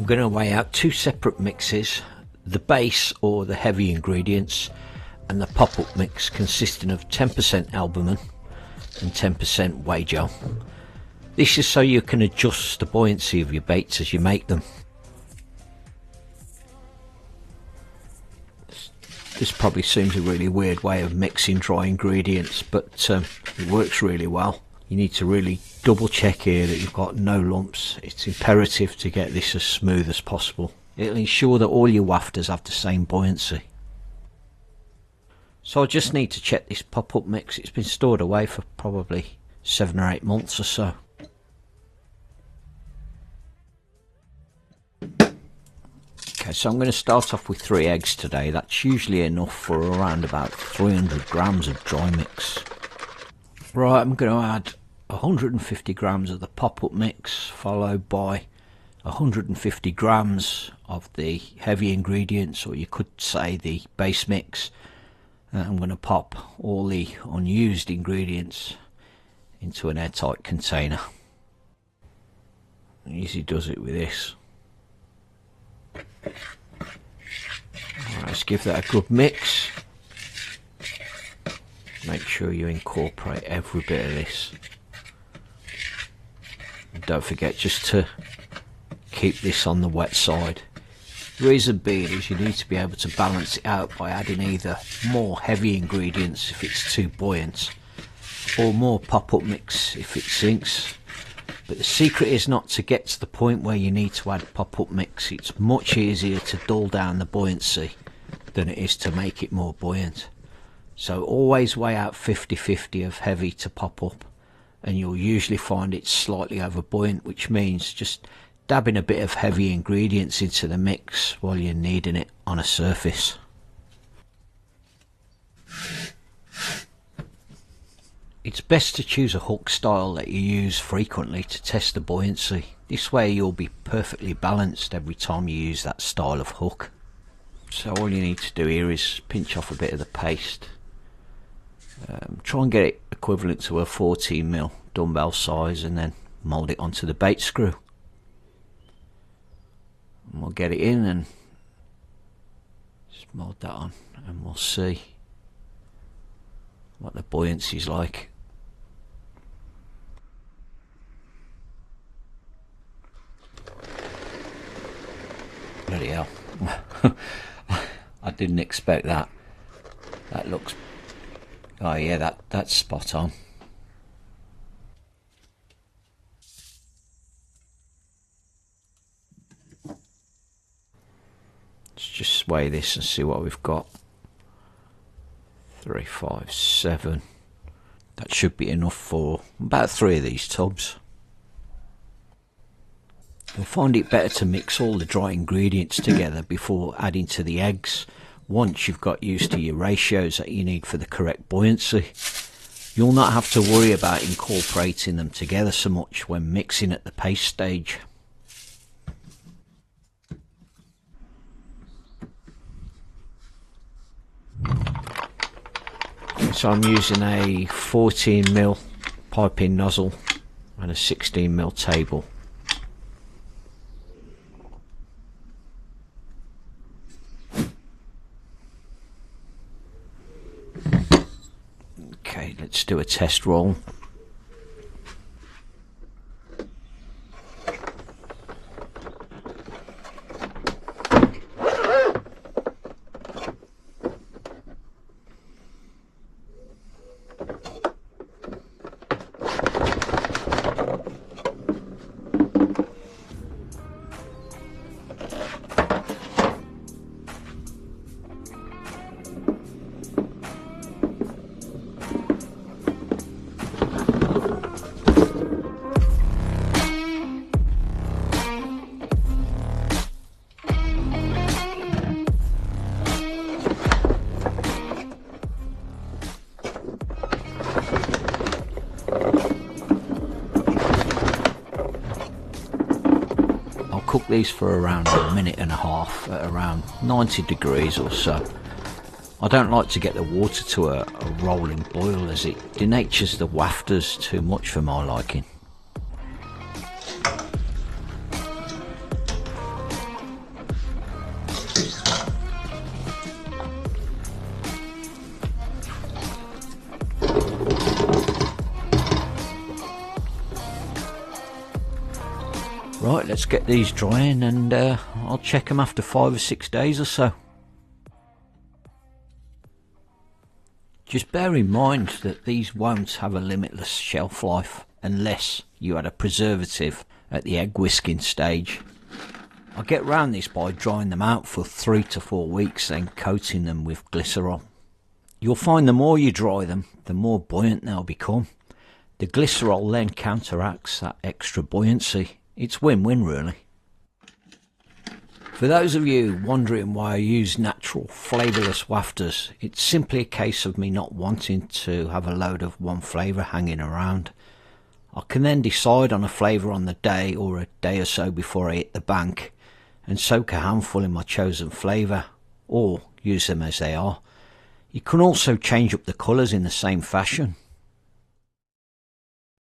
I'm going to weigh out two separate mixes, the base or the heavy ingredients and the pop-up mix consisting of 10% albumin and 10% whey gel. This is so you can adjust the buoyancy of your baits as you make them. This probably seems a really weird way of mixing dry ingredients, but it works really well. You need to really double check here that you've got no lumps. It's imperative to get this as smooth as possible. It'll ensure that all your wafters have the same buoyancy. So I just need to check this pop-up mix. It's been stored away for probably 7 or 8 months or so. Okay, so I'm going to start off with 3 eggs today. That's usually enough for around about 300 grams of dry mix. Right, I'm going to add 150 grams of the pop-up mix, followed by 150 grams of the heavy ingredients, or you could say the base mix. I'm going to pop all the unused ingredients into an airtight container. Easy does it with this. Right, let's give that a good mix. Make sure you incorporate every bit of this. And don't forget just to keep this on the wet side. The reason being is you need to be able to balance it out by adding either more heavy ingredients if it's too buoyant, or more pop-up mix if it sinks. But the secret is not to get to the point where you need to add pop-up mix. It's much easier to dull down the buoyancy than it is to make it more buoyant. So always weigh out 50-50 of heavy to pop-up, and you'll usually find it's slightly over buoyant, which means just dabbing a bit of heavy ingredients into the mix while you're kneading it on a surface. It's best to choose a hook style that you use frequently to test the buoyancy. This way you'll be perfectly balanced every time you use that style of hook. So all you need to do here is pinch off a bit of the paste. Try and get it equivalent to a 14mm dumbbell size, and then mould it onto the bait screw. And we'll get it in and just mould that on, and we'll see what the buoyancy is like. Bloody hell. I didn't expect that. That looks... oh yeah, that's spot on. Let's just weigh this and see what we've got. 3, 5, 7. That should be enough for about 3 of these tubs. You'll find it better to mix all the dry ingredients together before adding to the eggs. Once you've got used to your ratios that you need for the correct buoyancy, you'll not have to worry about incorporating them together so much when mixing at the paste stage. So I'm using a 14mm piping nozzle and a 16mm table. Okay, let's do a test roll. Cook these for around 1.5 minutes at around 90 degrees or so. I don't like to get the water to a rolling boil, as it denatures the wafters too much for my liking. Right, let's get these drying, and I'll check them after 5 or 6 days or so. Just bear in mind that these won't have a limitless shelf life unless you add a preservative at the egg whisking stage. I get round this by drying them out for 3 to 4 weeks, then coating them with glycerol. You'll find the more you dry them, the more buoyant they'll become. The glycerol then counteracts that extra buoyancy. It's win-win really. For those of you wondering why I use natural flavourless wafters, it's simply a case of me not wanting to have a load of one flavour hanging around. I can then decide on a flavour on the day or a day or so before I hit the bank and soak a handful in my chosen flavour, or use them as they are. You can also change up the colours in the same fashion.